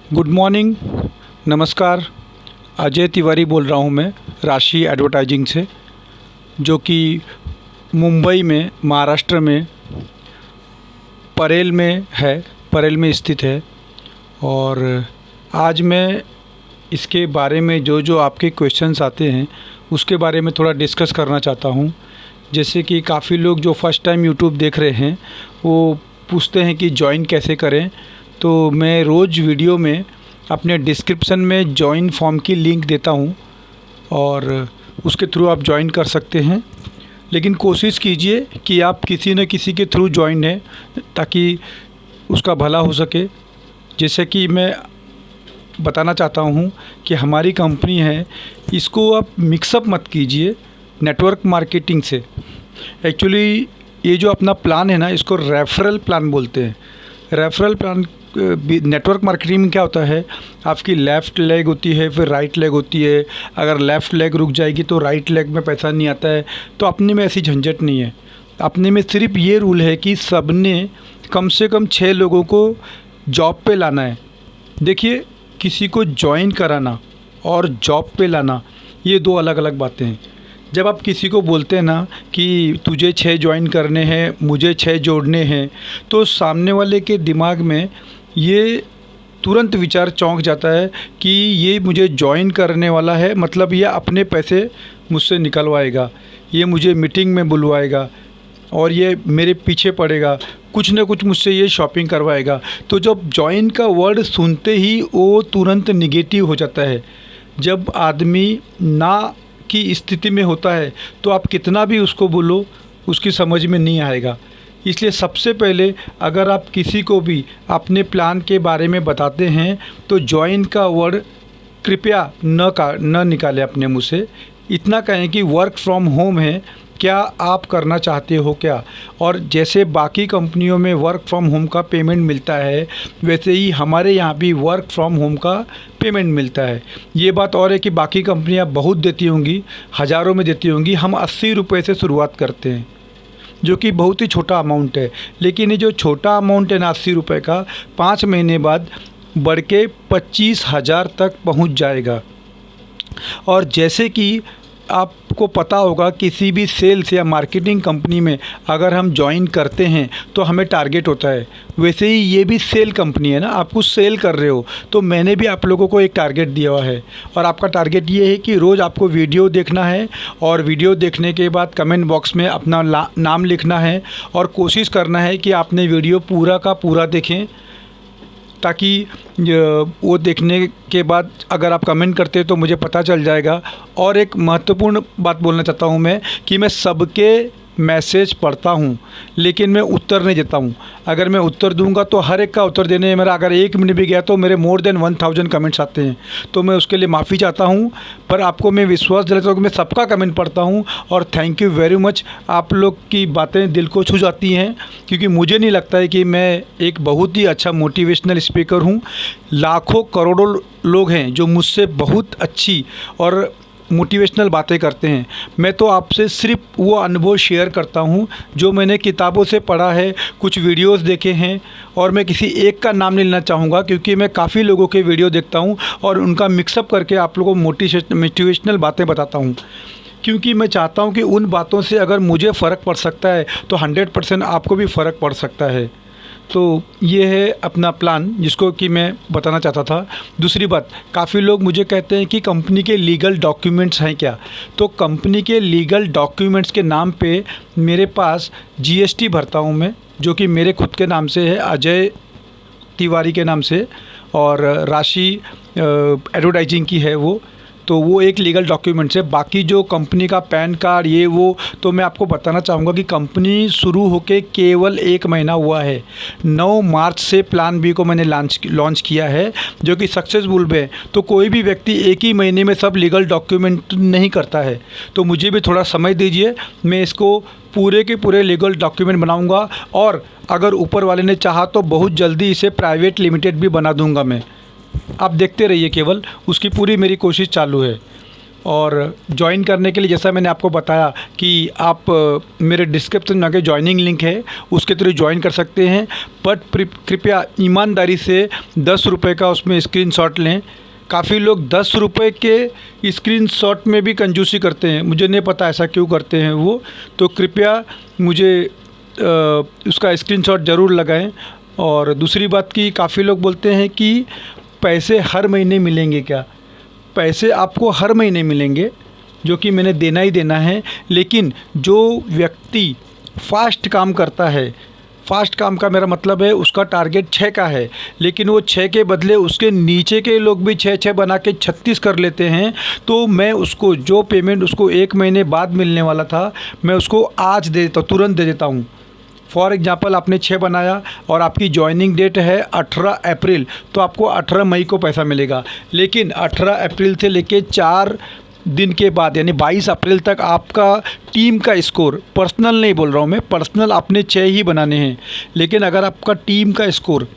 Good morning, नमस्कार। अजय तिवारी बोल रहा हूँ मैं राशि एडवर्टाइजिंग से, जो कि मुंबई में, महाराष्ट्र में परेल में है, परेल में स्थित है। और आज मैं इसके बारे में जो आपके क्वेश्चंस आते हैं उसके बारे में थोड़ा डिस्कस करना चाहता हूँ। जैसे कि काफ़ी लोग जो फर्स्ट टाइम यूट्यूब देख रहे हैं वो पूछते हैं कि जॉइन कैसे करें। तो मैं रोज़ वीडियो में अपने डिस्क्रिप्शन में जॉइन फॉर्म की लिंक देता हूँ और उसके थ्रू आप जॉइन कर सकते हैं। लेकिन कोशिश कीजिए कि आप किसी न किसी के थ्रू जॉइन हैं ताकि उसका भला हो सके। जैसे कि मैं बताना चाहता हूँ कि हमारी कंपनी है, इसको आप मिक्सअप मत कीजिए नेटवर्क मार्केटिंग से। एक्चुअली ये जो अपना प्लान है ना, इसको रेफरल प्लान बोलते हैं। रेफरल प्लान नेटवर्क मार्केटिंग में क्या होता है, आपकी लेफ़्ट लेग होती है, फिर राइट लेग होती है। अगर लेफ़्ट लेग रुक जाएगी तो राइट लेग में पैसा नहीं आता है। तो अपने में ऐसी झंझट नहीं है। अपने में सिर्फ ये रूल है कि सबने कम से कम 6 लोगों को जॉब पे लाना है। देखिए, किसी को जॉइन कराना और जॉब पे लाना ये 2 अलग अलग बातें हैं। जब आप किसी को बोलते हैं ना कि तुझे 6 जॉइन करने हैं, मुझे 6 जोड़ने हैं, तो सामने वाले के दिमाग में ये तुरंत विचार चौंक जाता है कि ये मुझे जॉइन करने वाला है, मतलब ये अपने पैसे मुझसे निकलवाएगा, ये मुझे मीटिंग में बुलवाएगा और ये मेरे पीछे पड़ेगा, कुछ न कुछ मुझसे ये शॉपिंग करवाएगा। तो जब जॉइन का वर्ड सुनते ही वो तुरंत निगेटिव हो जाता है। जब आदमी ना की स्थिति में होता है तो आप कितना भी उसको बोलो, उसकी समझ में नहीं आएगा। इसलिए सबसे पहले अगर आप किसी को भी अपने प्लान के बारे में बताते हैं तो जॉइन का वर्ड कृपया न निकालें अपने मुँह से। इतना कहें कि वर्क फ्रॉम होम है, क्या आप करना चाहते हो क्या। और जैसे बाकी कंपनियों में वर्क फ्रॉम होम का पेमेंट मिलता है, वैसे ही हमारे यहाँ भी वर्क फ्रॉम होम का पेमेंट मिलता है। ये बात और है कि बाकी कंपनियाँ बहुत देती होंगी, हज़ारों में देती होंगी। हम 80 रुपये से शुरुआत करते हैं, जो कि बहुत ही छोटा अमाउंट है। लेकिन ये जो छोटा अमाउंट है ना 80 रुपये का, 5 महीने बाद बढ़ के 25,000 तक पहुँच जाएगा। और जैसे कि आपको पता होगा, किसी भी सेल्स या मार्केटिंग कंपनी में अगर हम ज्वाइन करते हैं तो हमें टारगेट होता है। वैसे ही ये भी सेल कंपनी है ना, आप कुछ सेल कर रहे हो तो मैंने भी आप लोगों को एक टारगेट दिया हुआ है। और आपका टारगेट ये है कि रोज़ आपको वीडियो देखना है और वीडियो देखने के बाद कमेंट बॉक्स में अपना नाम लिखना है और कोशिश करना है कि आपने वीडियो पूरा का पूरा देखें, ताकि वो देखने के बाद अगर आप कमेंट करते हैं तो मुझे पता चल जाएगा। और एक महत्वपूर्ण बात बोलना चाहता हूँ मैं कि मैं सबके मैसेज पढ़ता हूँ, लेकिन मैं उत्तर नहीं देता हूँ। अगर मैं उत्तर दूंगा तो हर एक का उत्तर देने में मेरा अगर 1 मिनट भी गया तो मेरे मोर देन 1000 कमेंट्स आते हैं। तो मैं उसके लिए माफ़ी चाहता हूँ, पर आपको मैं विश्वास दिलाता हूँ कि मैं सबका कमेंट पढ़ता हूँ। और थैंक यू वेरी मच, आप लोग की बातें दिल को छू जाती हैं, क्योंकि मुझे नहीं लगता है कि मैं एक बहुत ही अच्छा मोटिवेशनल स्पीकर हूँ। लाखों करोड़ों लोग हैं जो मुझसे बहुत अच्छी और मोटिवेशनल बातें करते हैं। मैं तो आपसे सिर्फ वो अनुभव शेयर करता हूँ जो मैंने किताबों से पढ़ा है, कुछ वीडियोस देखे हैं। और मैं किसी एक का नाम नहीं लेना चाहूँगा, क्योंकि मैं काफ़ी लोगों के वीडियो देखता हूँ और उनका मिक्सअप करके आप लोगों को मोटिवेशनल बातें बताता हूँ। क्योंकि मैं चाहता हूँ कि उन बातों से अगर मुझे फ़र्क पड़ सकता है तो 100% आपको भी फ़र्क पड़ सकता है। तो ये है अपना प्लान जिसको कि मैं बताना चाहता था। दूसरी बात, काफ़ी लोग मुझे कहते हैं कि कंपनी के लीगल डॉक्यूमेंट्स हैं क्या। तो कंपनी के लीगल डॉक्यूमेंट्स के नाम पे मेरे पास जीएसटी भरता हूँ मैं, जो कि मेरे खुद के नाम से है, अजय तिवारी के नाम से, और राशि एडवर्टाइजिंग की है वो। तो वो एक लीगल डॉक्यूमेंट्स है। बाकी जो कंपनी का पैन कार्ड ये वो, तो मैं आपको बताना चाहूँगा कि कंपनी शुरू होके केवल 1 महीना हुआ है। 9 मार्च से प्लान बी को मैंने लॉन्च किया है, जो कि सक्सेसफुल है। तो कोई भी व्यक्ति एक ही महीने में सब लीगल डॉक्यूमेंट नहीं करता है। तो मुझे भी थोड़ा समय दीजिए, मैं इसको पूरे के पूरे लीगल डॉक्यूमेंट बनाऊँगा। और अगर ऊपर वाले ने चाहा तो बहुत जल्दी इसे प्राइवेट लिमिटेड भी बना दूँगा मैं। आप देखते रहिए, केवल उसकी पूरी मेरी कोशिश चालू है। और ज्वाइन करने के लिए जैसा मैंने आपको बताया कि आप मेरे डिस्क्रिप्शन में आगे ज्वाइनिंग लिंक है, उसके थ्रू ज्वाइन कर सकते हैं। बट कृपया ईमानदारी से 10 रुपये का उसमें स्क्रीनशॉट लें। काफ़ी लोग 10 रुपये के स्क्रीनशॉट में भी कंजूसी करते हैं, मुझे नहीं पता ऐसा क्यों करते हैं वो। तो कृपया मुझे उसका स्क्रीनशॉट ज़रूर लगाएं। और दूसरी बात कि काफ़ी लोग बोलते हैं कि पैसे हर महीने मिलेंगे क्या? पैसे आपको हर महीने मिलेंगे, जो कि मैंने देना ही देना है। लेकिन जो व्यक्ति फास्ट काम करता है, फास्ट काम का मेरा मतलब है उसका टारगेट 6 का है, लेकिन वो 6 के बदले उसके नीचे के लोग भी 6 बना के 36 कर लेते हैं, तो मैं उसको जो पेमेंट उसको 1 महीने बाद मिलने वाला था, मैं उसको आज दे देता हूँ, तुरंत दे देता हूँ। फॉर एग्ज़ाम्पल आपने 6 बनाया और आपकी जॉइनिंग डेट है 18 अप्रैल, तो आपको 18 मई को पैसा मिलेगा। लेकिन 18 अप्रैल से लेके 4 दिन के बाद यानी 22 अप्रैल तक आपका टीम का स्कोर, पर्सनल नहीं बोल रहा हूँ मैं, पर्सनल आपने 6 ही बनाने हैं, लेकिन अगर आपका टीम का स्कोर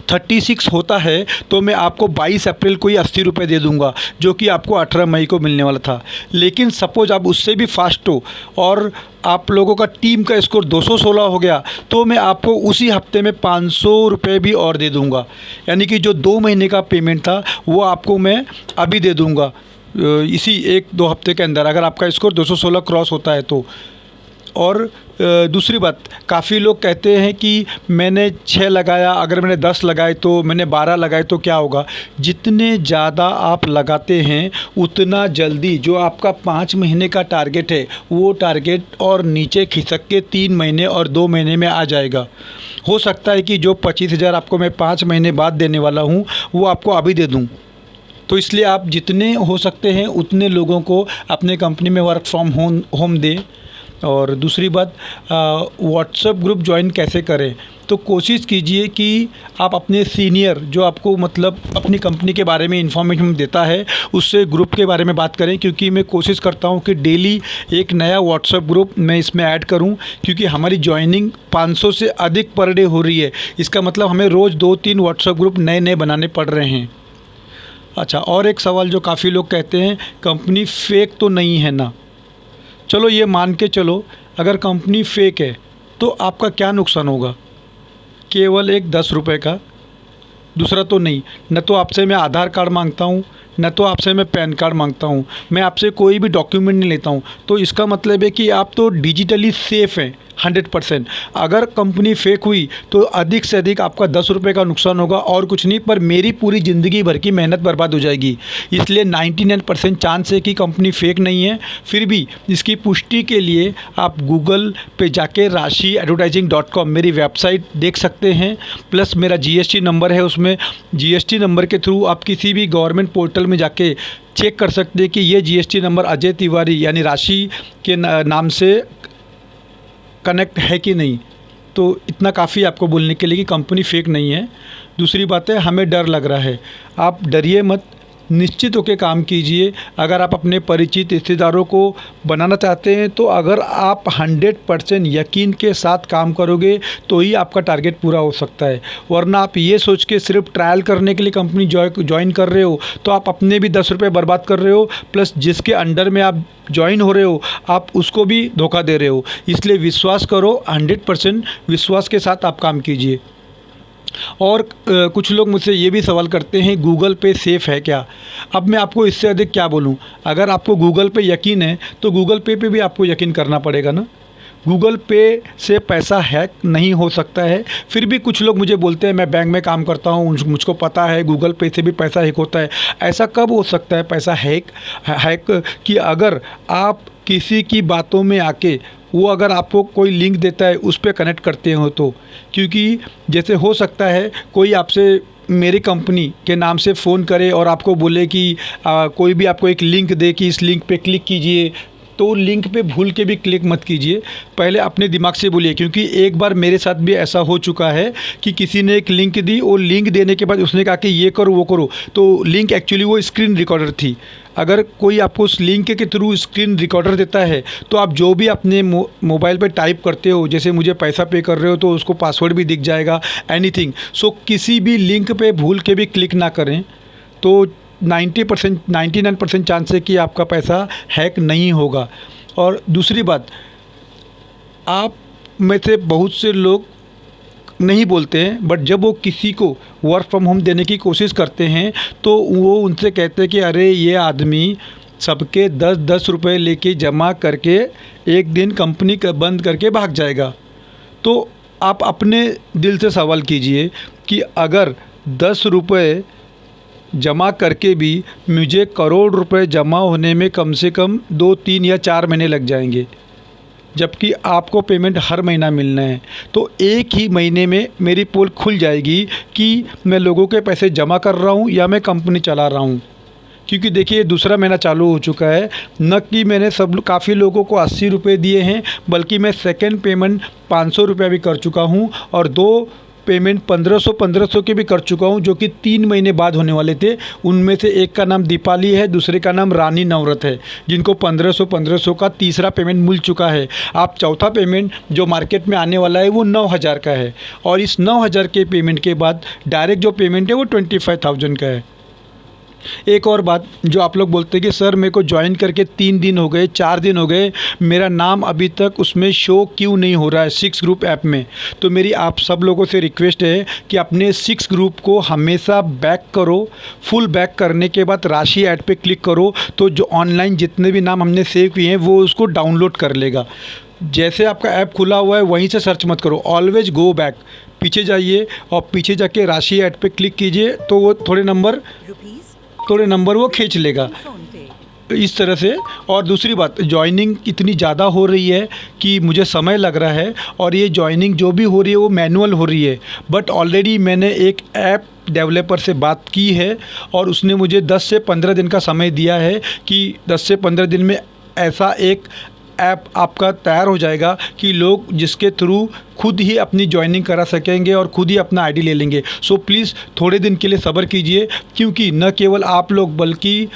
36 होता है तो मैं आपको 22 अप्रैल को ही 80 रुपये दे दूंगा, जो कि आपको 18 मई को मिलने वाला था। लेकिन सपोज आप उससे भी फास्ट हो और आप लोगों का टीम का स्कोर 216 हो गया, तो मैं आपको उसी हफ्ते में 500 रुपये भी और दे दूंगा। यानी कि जो 2 महीने का पेमेंट था वो आपको मैं अभी दे दूंगा, इसी 1-2 हफ्ते के अंदर, अगर आपका स्कोर 216 क्रॉस होता है तो। और दूसरी बात, काफ़ी लोग कहते हैं कि मैंने 6 लगाया, अगर मैंने 10 लगाए तो, मैंने 12 लगाए तो क्या होगा? जितने ज़्यादा आप लगाते हैं उतना जल्दी जो आपका 5 महीने का टारगेट है वो टारगेट और नीचे खिसक के 3 महीने और 2 महीने में आ जाएगा। हो सकता है कि जो 25,000 आपको मैं 5 महीने बाद देने वाला हूँ वो आपको अभी दे दूँ। तो इसलिए आप जितने हो सकते हैं उतने लोगों को अपने कंपनी में वर्क फ्रॉम होम दें। और दूसरी बात, व्हाट्सएप ग्रुप ज्वाइन कैसे करें? तो कोशिश कीजिए कि आप अपने सीनियर जो आपको मतलब अपनी कंपनी के बारे में इंफॉर्मेशन देता है उससे ग्रुप के बारे में बात करें, क्योंकि मैं कोशिश करता हूं कि डेली एक नया व्हाट्सएप ग्रुप मैं इसमें ऐड करूं, क्योंकि हमारी ज्वाइनिंग 500 से अधिक पर डे हो रही है। इसका मतलब हमें रोज़ 2-3 व्हाट्सएप ग्रुप नए बनाने पड़ रहे हैं। अच्छा, और एक सवाल जो काफ़ी लोग कहते हैं, कंपनी फेक तो नहीं है ना? चलो ये मान के चलो, अगर कंपनी फेक है तो आपका क्या नुकसान होगा? केवल एक 10 रुपये का, दूसरा तो नहीं। न तो आपसे मैं आधार कार्ड मांगता हूँ, न तो आपसे मैं पैन कार्ड मांगता हूँ, मैं आपसे कोई भी डॉक्यूमेंट नहीं लेता हूँ। तो इसका मतलब है कि आप तो डिजिटली सेफ़ हैं 100%। अगर कंपनी फेक हुई तो अधिक से अधिक आपका 10 रुपये का नुकसान होगा और कुछ नहीं, पर मेरी पूरी ज़िंदगी भर की मेहनत बर्बाद हो जाएगी। इसलिए 99% चांस है कि कंपनी फेक नहीं है। फिर भी इसकी पुष्टि के लिए आप गूगल पे जाके rashi-advertising.com मेरी वेबसाइट देख सकते हैं, प्लस मेरा GST नंबर है, उसमें GST नंबर के थ्रू आप किसी भी गवर्नमेंट पोर्टल में जाके चेक कर सकते हैं कि ये GST नंबर अजय तिवारी यानी राशि के नाम से कनेक्ट है कि नहीं। तो इतना काफ़ी आपको बोलने के लिए कि कंपनी फेक नहीं है। दूसरी बात है, हमें डर लग रहा है, आप डरिए मत, निश्चित होकर काम कीजिए। अगर आप अपने परिचित रिश्तेदारों को बनाना चाहते हैं तो अगर आप 100% यकीन के साथ काम करोगे तो ही आपका टारगेट पूरा हो सकता है। वरना आप ये सोच के सिर्फ ट्रायल करने के लिए कंपनी ज्वाइन कर रहे हो तो आप अपने भी 10 रुपये बर्बाद कर रहे हो, प्लस जिसके अंडर में आप ज्वाइन हो रहे हो आप उसको भी धोखा दे रहे हो। इसलिए विश्वास करो, 100% विश्वास के साथ आप काम कीजिए। और कुछ लोग मुझसे ये भी सवाल करते हैं, गूगल पे सेफ़ है क्या? अब मैं आपको इससे अधिक क्या बोलूँ। अगर आपको गूगल पे यकीन है तो गूगल पे भी आपको यकीन करना पड़ेगा ना। गूगल पे से पैसा हैक नहीं हो सकता है। फिर भी कुछ लोग मुझे बोलते हैं, मैं बैंक में काम करता हूँ, मुझको पता है गूगल पे से भी पैसा हैक होता है। ऐसा कब हो सकता है पैसा हैक कि अगर आप किसी की बातों में आके वो अगर आपको कोई लिंक देता है उस पर कनेक्ट करते हो तो। क्योंकि जैसे हो सकता है कोई आपसे मेरी कंपनी के नाम से फ़ोन करे और आपको बोले कि कोई भी आपको एक लिंक दे कि इस लिंक पे क्लिक कीजिए, तो लिंक पे भूल के भी क्लिक मत कीजिए। पहले अपने दिमाग से बोलिए, क्योंकि एक बार मेरे साथ भी ऐसा हो चुका है कि किसी ने एक लिंक दी और लिंक देने के बाद उसने कहा कि ये करो वो करो, तो लिंक एक्चुअली वो स्क्रीन रिकॉर्डर थी। अगर कोई आपको उस लिंक के थ्रू स्क्रीन रिकॉर्डर देता है तो आप जो भी अपने मोबाइल पे टाइप करते हो, जैसे मुझे पैसा पे कर रहे हो तो उसको पासवर्ड भी दिख जाएगा, एनीथिंग। सो किसी भी लिंक पे भूल के भी क्लिक ना करें। तो 90% 99% चांस है कि आपका पैसा हैक नहीं होगा। और दूसरी बात, आप में से बहुत से लोग नहीं बोलते हैं, बट जब वो किसी को वर्क फ्रॉम होम देने की कोशिश करते हैं तो वो उनसे कहते हैं कि अरे ये आदमी सबके 10-10 रुपये लेके जमा करके एक दिन कंपनी का बंद करके भाग जाएगा। तो आप अपने दिल से सवाल कीजिए कि अगर 10 रुपये जमा करके भी मुझे करोड़ रुपए जमा होने में कम से कम 2-3 या 4 महीने लग जाएंगे, जबकि आपको पेमेंट हर महीना मिलना है, तो एक ही महीने में मेरी पोल खुल जाएगी कि मैं लोगों के पैसे जमा कर रहा हूँ या मैं कंपनी चला रहा हूँ। क्योंकि देखिए दूसरा महीना चालू हो चुका है, न कि मैंने काफ़ी लोगों को 80 रुपये दिए हैं, बल्कि मैं सेकंड पेमेंट 500 रुपये भी कर चुका हूँ और 2 पेमेंट 1500 के भी कर चुका हूँ, जो कि 3 महीने बाद होने वाले थे। उनमें से एक का नाम दीपाली है, दूसरे का नाम रानी नवरत है, जिनको 1500 का तीसरा पेमेंट मिल चुका है। आप चौथा पेमेंट जो मार्केट में आने वाला है वो 9000 का है, और इस 9000 के पेमेंट के बाद डायरेक्ट जो पेमेंट है वो 25,000 का है। एक और बात, जो आप लोग बोलते हैं कि सर मेरे को ज्वाइन करके 3 दिन हो गए, 4 दिन हो गए, मेरा नाम अभी तक उसमें शो क्यों नहीं हो रहा है सिक्स ग्रुप ऐप में। तो मेरी आप सब लोगों से रिक्वेस्ट है कि अपने सिक्स ग्रुप को हमेशा बैक करो। फुल बैक करने के बाद राशि ऐड पे क्लिक करो, तो जो ऑनलाइन जितने भी नाम हमने सेव किए हैं वो उसको डाउनलोड कर लेगा। जैसे आपका ऐप खुला हुआ है वहीं से सर्च मत करो, ऑलवेज गो बैक, पीछे जाइए और पीछे जाके राशि ऐड पे क्लिक कीजिए, तो वो थोड़े नंबर वो खींच लेगा इस तरह से। और दूसरी बात, जॉइनिंग इतनी ज़्यादा हो रही है कि मुझे समय लग रहा है, और ये जॉइनिंग जो भी हो रही है वो मैनुअल हो रही है। बट ऑलरेडी मैंने एक ऐप डेवलपर से बात की है और उसने मुझे 10 से 15 दिन का समय दिया है कि 10 से 15 दिन में ऐसा एक ऐप आपका तैयार हो जाएगा कि लोग जिसके थ्रू खुद ही अपनी ज्वाइनिंग करा सकेंगे और खुद ही अपना आईडी ले लेंगे। सो प्लीज़ थोड़े दिन के लिए सब्र कीजिए, क्योंकि न केवल आप लोग बल्कि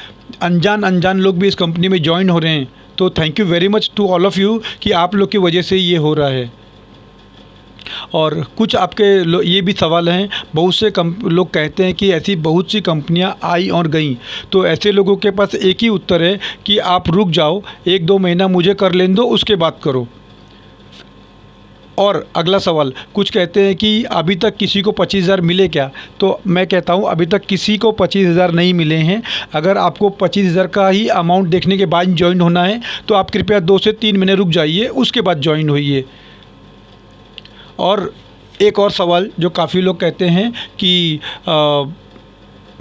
अनजान लोग भी इस कंपनी में ज्वाइन हो रहे हैं। तो thank you very much to all of you कि आप लोग की वजह से ये हो रहा है। और कुछ आपके ये भी सवाल हैं, बहुत से लोग कहते हैं कि ऐसी बहुत सी कंपनियां आई और गईं, तो ऐसे लोगों के पास एक ही उत्तर है कि आप रुक जाओ, 1-2 महीना मुझे कर लेने दो, उसके बाद करो। और अगला सवाल, कुछ कहते हैं कि अभी तक किसी को 25,000 मिले क्या? तो मैं कहता हूं अभी तक किसी को 25,000 नहीं मिले हैं। अगर आपको 25,000 का ही अमाउंट देखने के बाद ज्वाइन होना है तो आप कृपया 2 से 3 महीने रुक जाइए, उसके बाद ज्वाइन होइए। और एक और सवाल जो काफ़ी लोग कहते हैं कि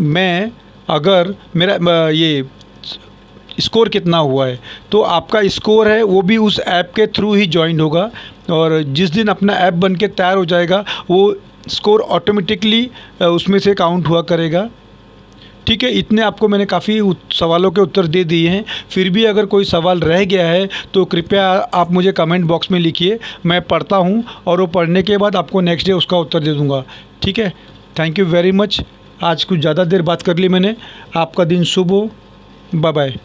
मैं अगर मेरा ये स्कोर कितना हुआ है, तो आपका स्कोर है वो भी उस ऐप के थ्रू ही ज्वाइन होगा, और जिस दिन अपना ऐप बन के तैयार हो जाएगा वो स्कोर ऑटोमेटिकली उसमें से काउंट हुआ करेगा। ठीक है, इतने आपको मैंने काफ़ी सवालों के उत्तर दे दिए हैं। फिर भी अगर कोई सवाल रह गया है तो कृपया आप मुझे कमेंट बॉक्स में लिखिए, मैं पढ़ता हूँ और वो पढ़ने के बाद आपको नेक्स्ट डे उसका उत्तर दे दूँगा। ठीक है, थैंक यू वेरी मच। आज कुछ ज़्यादा देर बात कर ली मैंने। आपका दिन शुभ हो। Bye bye.